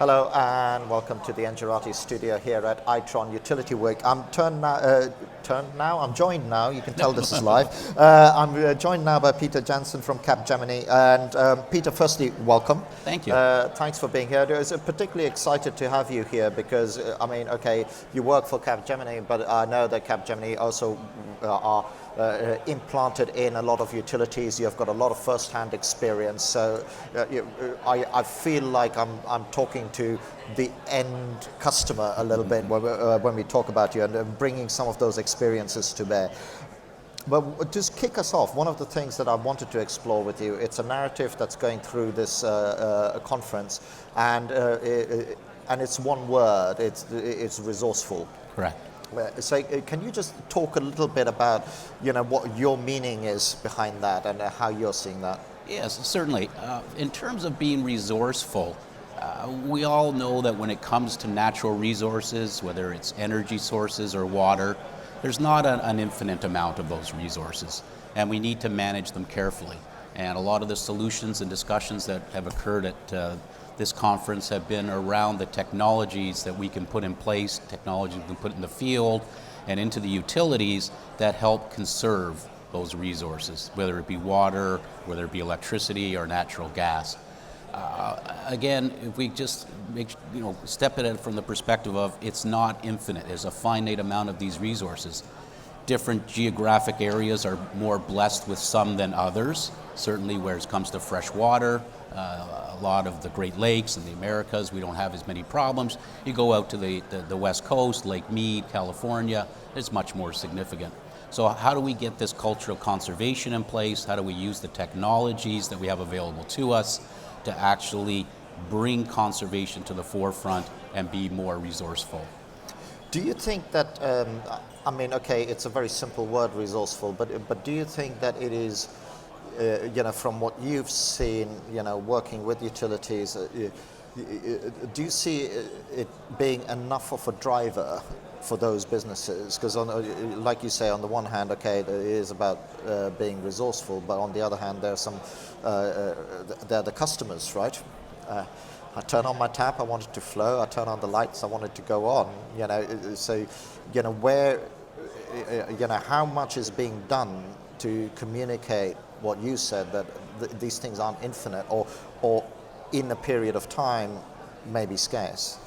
Hello and welcome to the Engerati studio here at Itron Utility Week. I'm joined now, you can tell this is live. I'm joined now by Peter Jansen from Capgemini. And Peter, firstly, welcome. Thank you. Thanks for being here. I was particularly excited to have you here because, you work for Capgemini, but I know that Capgemini also are implanted in a lot of utilities. You've got a lot of first-hand experience, so I feel like I'm talking to the end customer a little bit when we talk about you and bringing some of those experiences to bear. But just kick us off, one of the things that I wanted to explore with you, it's a narrative that's going through this conference, and it's one word, it's resourceful. Correct. So can you just talk a little bit about, what your meaning is behind that and how you're seeing that? Yes, certainly. In terms of being resourceful, we all know that when it comes to natural resources, whether it's energy sources or water, there's not an infinite amount of those resources, and we need to manage them carefully. And a lot of the solutions and discussions that have occurred at this conference have been around the technologies that we can put in place, technologies we can put in the field and into the utilities that help conserve those resources, whether it be water, whether it be electricity or natural gas. Again, if we just step at it from the perspective of it's not infinite, there's a finite amount of these resources. Different geographic areas are more blessed with some than others, certainly where it comes to fresh water. A lot of the Great Lakes and the Americas, we don't have as many problems. You go out to the West Coast, Lake Mead, California, it's much more significant. So how do we get this culture of conservation in place? How do we use the technologies that we have available to us to actually bring conservation to the forefront and be more resourceful? Do you think that, it's a very simple word, resourceful, but do you think that it is, from what you've seen, working with utilities, do you see it being enough of a driver for those businesses? Because, like you say, on the one hand, it is about being resourceful, but on the other hand, there are some, they're the customers, right? I turn on my tap, I want it to flow. I turn on the lights, I want it to go on. So, how much is being done to communicate what you said, that these things aren't infinite, or in a period of time may be scarce?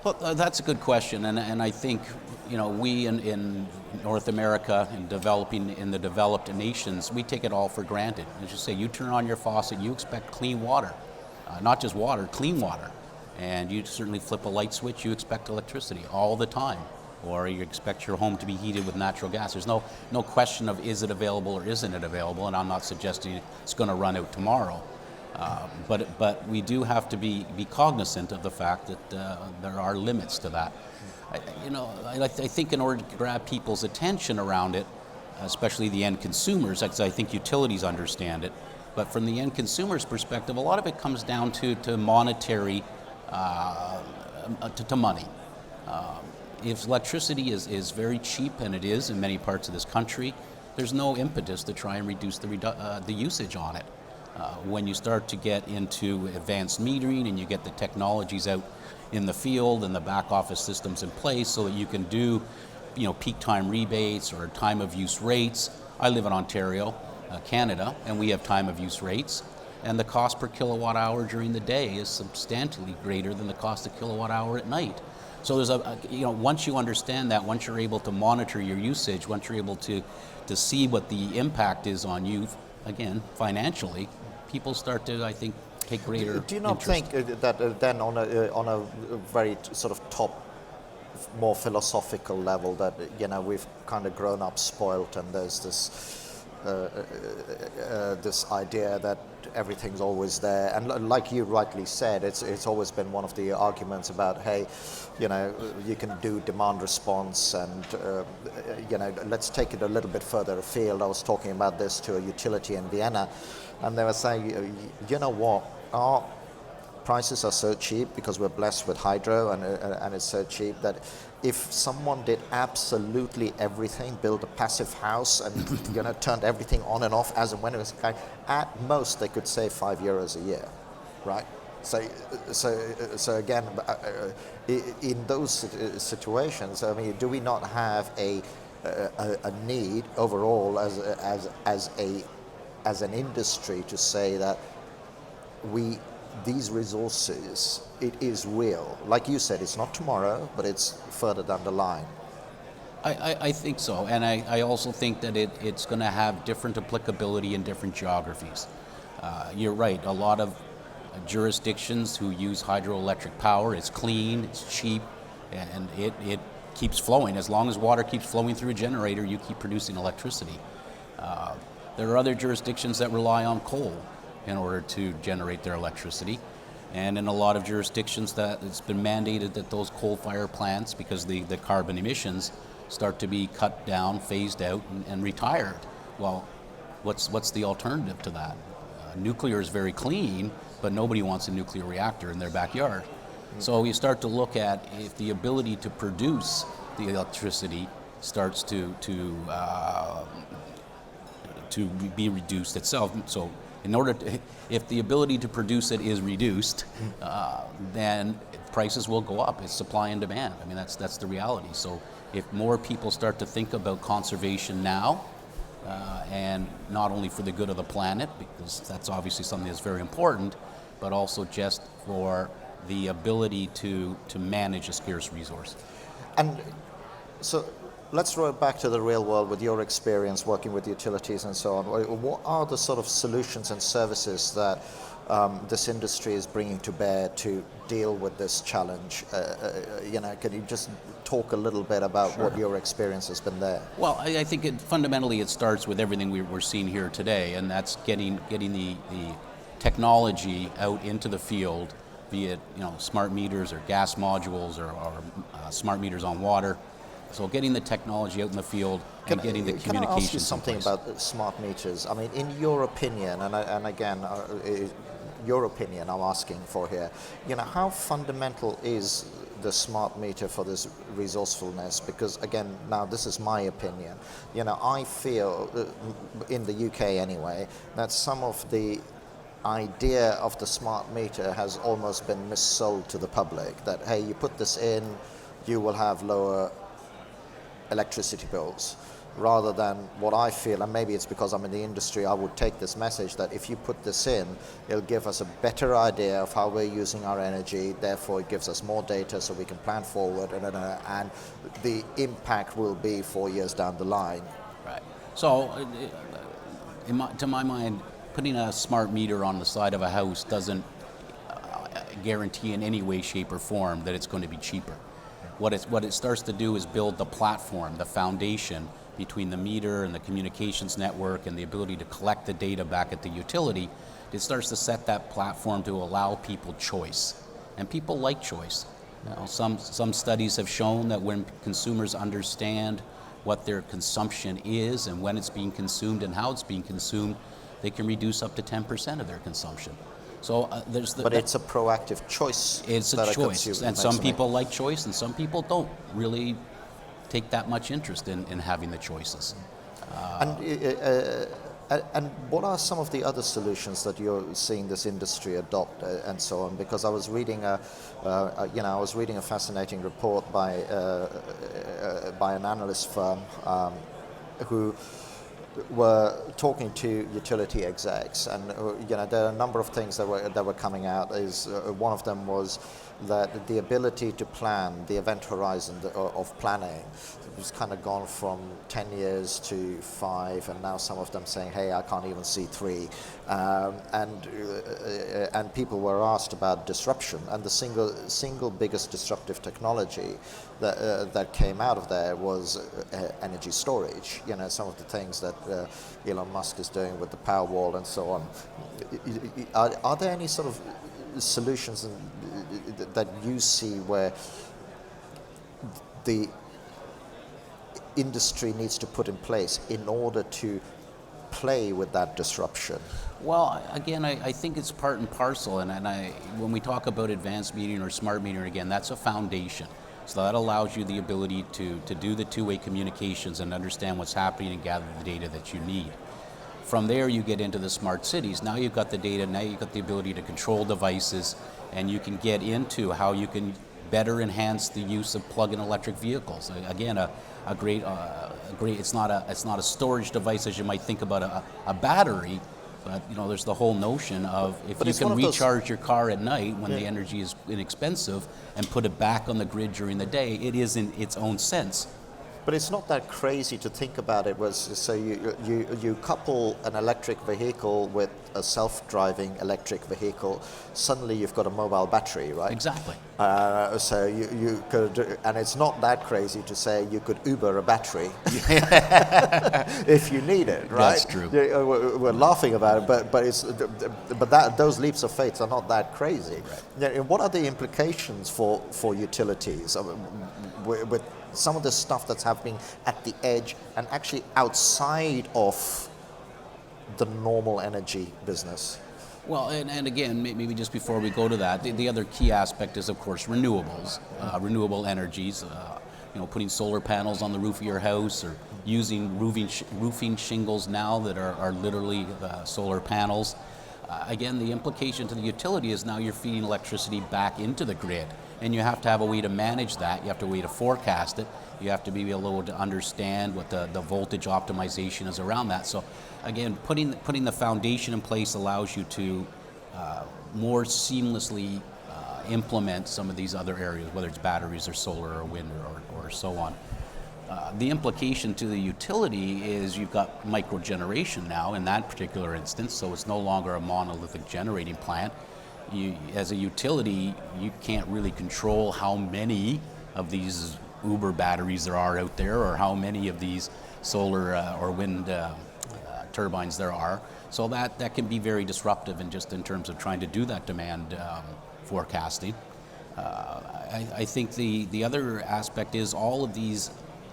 Well, that's a good question, and I think we in North America and developing in the developed nations, we take it all for granted. As you say, you turn on your faucet, you expect clean water, not just water, clean water, and you certainly flip a light switch, you expect electricity all the time, or you expect your home to be heated with natural gas. There's no question of is it available or isn't it available, and I'm not suggesting it's going to run out tomorrow. But we do have to be cognizant of the fact that there are limits to that. I think in order to grab people's attention around it, especially the end consumers, I think utilities understand it, but from the end consumer's perspective, a lot of it comes down to monetary, to money. If electricity is very cheap, and it is in many parts of this country, there's no impetus to try and reduce the usage on it. When you start to get into advanced metering and you get the technologies out in the field and the back office systems in place so that you can do peak time rebates or time of use rates. I live in Ontario, Canada, and we have time of use rates, and the cost per kilowatt hour during the day is substantially greater than the cost of kilowatt hour at night. So there's once you understand that, once you're able to monitor your usage, once you're able to see what the impact is on you, again, financially, people start to, I think, take greater Do you not interest. think that then on a very sort of top, more philosophical level, that we've kind of grown up spoilt, and there's this idea that everything's always there, and like you rightly said, it's always been one of the arguments about, hey, you can do demand response, and let's take it a little bit further afield. I was talking about this to a utility in Vienna, and they were saying, you know what, our prices are so cheap because we're blessed with hydro, and it's so cheap that if someone did absolutely everything, built a passive house and turned everything on and off as and when it was, at most they could save €5 a year, right? So, so again, in those situations, I mean, do we not have a need overall as an industry to say that these resources, it is real? Like you said, it's not tomorrow, but it's further down the line. I think so, and I also think that it's going to have different applicability in different geographies. You're right, a lot of jurisdictions who use hydroelectric power, it's clean, it's cheap, and it keeps flowing. As long as water keeps flowing through a generator, you keep producing electricity. There are other jurisdictions that rely on coal in order to generate their electricity. And in a lot of jurisdictions that it's been mandated that those coal-fired plants, because the carbon emissions start to be cut down, phased out, and retired. Well, what's the alternative to that? Nuclear is very clean, but nobody wants a nuclear reactor in their backyard. So you start to look at if the ability to produce the electricity starts to be reduced itself. So in order to, if the ability to produce it is reduced, then prices will go up. It's supply and demand. I mean, that's the reality. So if more people start to think about conservation now, and not only for the good of the planet, because that's obviously something that's very important, but also just for the ability to manage a scarce resource. And so let's throw it back to the real world with your experience working with utilities and so on. What are the sort of solutions and services that this industry is bringing to bear to deal with this challenge? Can you just talk a little bit about what your experience has been there? Well, I think fundamentally it starts with everything we're seeing here today, and that's getting the technology out into the field, be it smart meters or gas modules or smart meters on water. So getting the technology out in the field and getting the communications. Can I ask you something about smart meters? I mean, in your opinion, and again, your opinion I'm asking for here, how fundamental is the smart meter for this resourcefulness? Because again, now this is my opinion. I feel, in the UK anyway, that some of the idea of the smart meter has almost been missold to the public, that hey, you put this in, you will have lower electricity bills, rather than what I feel, and maybe it's because I'm in the industry, I would take this message that if you put this in, it'll give us a better idea of how we're using our energy, therefore it gives us more data so we can plan forward, and the impact will be 4 years down the line. Right. So, to my mind, putting a smart meter on the side of a house doesn't guarantee in any way, shape, or form that it's going to be cheaper. What it starts to do is build the platform, the foundation between the meter and the communications network and the ability to collect the data back at the utility. It starts to set that platform to allow people choice. And people like choice. Some studies have shown that when consumers understand what their consumption is and when it's being consumed and how it's being consumed, they can reduce up to 10% of their consumption. So but it's a proactive choice. It's a choice, and some people like choice, and some people don't really take that much interest in having the choices. And what are some of the other solutions that you're seeing this industry adopt and so on? Because I was reading a fascinating report by an analyst firm who were talking to utility execs, and there are a number of things that were coming out. One of them was that the ability to plan, the event horizon of planning, was kind of gone from 10 years to 5, and now some of them saying, hey, I can't even see 3. And people were asked about disruption, and the single biggest disruptive technology that came out of there was energy storage. Some of the things that Elon Musk is doing with the Powerwall and so on. Are there any sort of solutions that you see where the industry needs to put in place in order to play with that disruption? Well, again, I think it's part and parcel, and when we talk about advanced metering or smart metering, again, that's a foundation. So that allows you the ability to do the two-way communications and understand what's happening and gather the data that you need. From there, you get into the smart cities. Now you've got the data, now you've got the ability to control devices, and you can get into how you can better enhance the use of plug-in electric vehicles. Again, a great, it's not a storage device as you might think about a battery, but there's the whole notion of if you can recharge your car at night when the energy is inexpensive and put it back on the grid during the day, it is in its own sense. But it's not that crazy to think about it. So you couple an electric vehicle with a self-driving electric vehicle, suddenly you've got a mobile battery, right? Exactly. So you could, and it's not that crazy to say you could Uber a battery if you need it, right? That's true. We're laughing about it, but those leaps of faith are not that crazy. Right. What are the implications for utilities with some of the stuff that's happening at the edge and actually outside of the normal energy business? Well, and again, maybe just before we go to that, the other key aspect is, of course, renewables, renewable energies. Putting solar panels on the roof of your house, or using roofing shingles now that are literally solar panels. Again, the implication to the utility is now you're feeding electricity back into the grid, and you have to have a way to manage that. You have to a way to forecast it. You have to be able to understand what the voltage optimization is around that. So again, putting the foundation in place allows you to more seamlessly implement some of these other areas, whether it's batteries or solar or wind or so on. The implication to the utility is you've got microgeneration now in that particular instance, so it's no longer a monolithic generating plant. As a utility, you can't really control how many of these Uber batteries there are out there, or how many of these solar or wind turbines there are. So that can be very disruptive in terms of trying to do that demand forecasting. I think the other aspect is all of these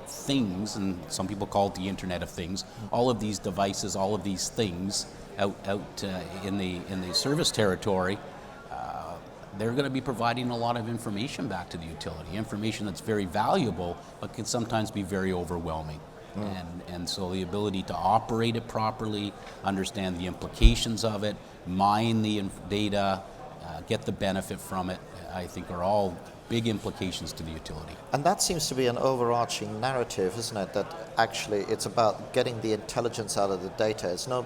things, and some people call it the Internet of Things, all of these devices, all of these things out in the service territory, they're going to be providing a lot of information back to the utility, information that's very valuable, but can sometimes be very overwhelming. And so the ability to operate it properly, understand the implications of it, mine the data, get the benefit from it, I think are all big implications to the utility. And that seems to be an overarching narrative, isn't it? That actually it's about getting the intelligence out of the data. It's no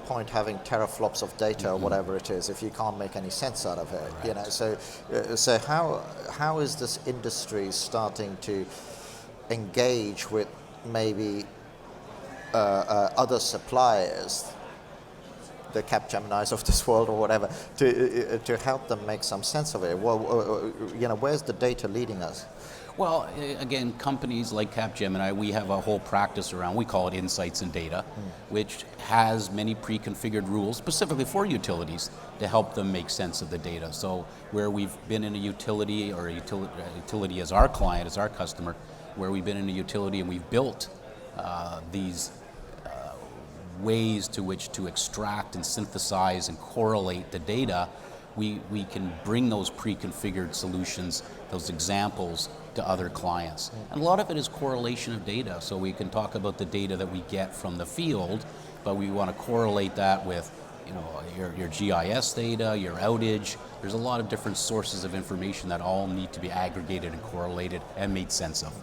point having teraflops of data or whatever it is if you can't make any sense out of it. Right. So how is this industry starting to engage with maybe other suppliers, the Capgeminis of this world or whatever, to help them make some sense of it? Well, where's the data leading us? Well, again, companies like Capgemini, we have a whole practice around, we call it insights and data, which has many pre-configured rules specifically for utilities to help them make sense of the data. So where we've been in a utility, or a utility as our client, as our customer, where we've been in a utility and we've built these ways to which to extract and synthesize and correlate the data, we can bring those pre-configured solutions, those examples, to other clients. And a lot of it is correlation of data. So we can talk about the data that we get from the field, but we want to correlate that with your GIS data, your outage. There's a lot of different sources of information that all need to be aggregated and correlated and made sense of.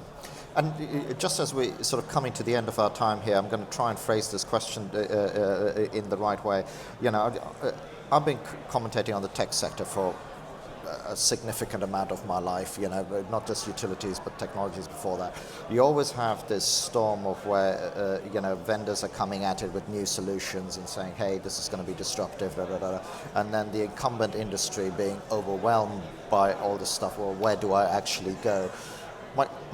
And just as we sort of coming to the end of our time here, I'm going to try and phrase this question in the right way. I've been commentating on the tech sector for a significant amount of my life, not just utilities but technologies before that. You always have this storm of where vendors are coming at it with new solutions and saying, hey, this is going to be disruptive, and then the incumbent industry being overwhelmed by all this stuff. Well, where do I actually go?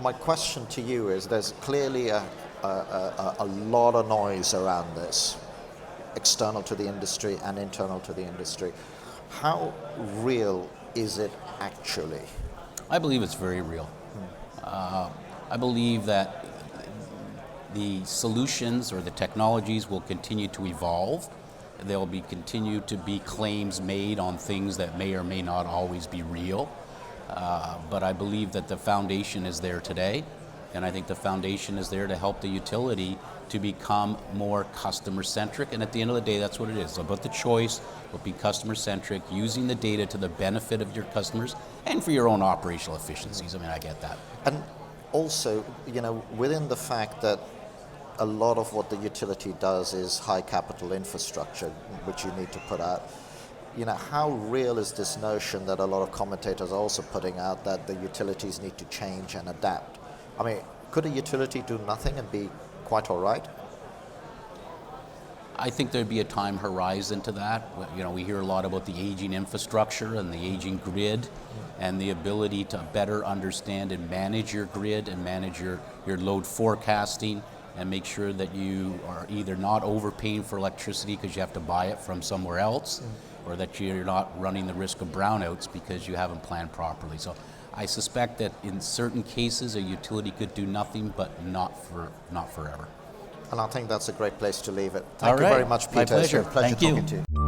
My question to you is, there's clearly a lot of noise around this, external to the industry and internal to the industry. How real is it actually? I believe it's very real. I believe that the solutions or the technologies will continue to evolve. There will continue to be claims made on things that may or may not always be real. But I believe that the foundation is there today. And I think the foundation is there to help the utility to become more customer-centric. And at the end of the day, that's what it is. It's about the choice, about being customer-centric, using the data to the benefit of your customers and for your own operational efficiencies. I mean, I get that. And also, within the fact that a lot of what the utility does is high capital infrastructure, which you need to put out, how real is this notion that a lot of commentators are also putting out that the utilities need to change and adapt? I mean, could a utility do nothing and be quite all right? I think there'd be a time horizon to that. We hear a lot about the aging infrastructure and the aging grid and the ability to better understand and manage your grid and manage your load forecasting and make sure that you are either not overpaying for electricity because you have to buy it from somewhere else, or that you're not running the risk of brownouts because you haven't planned properly. So I suspect that in certain cases a utility could do nothing, but not forever. And I think that's a great place to leave it. All Thank you right. very much, Peter. My pleasure. It's been a pleasure Thank you. talking to you.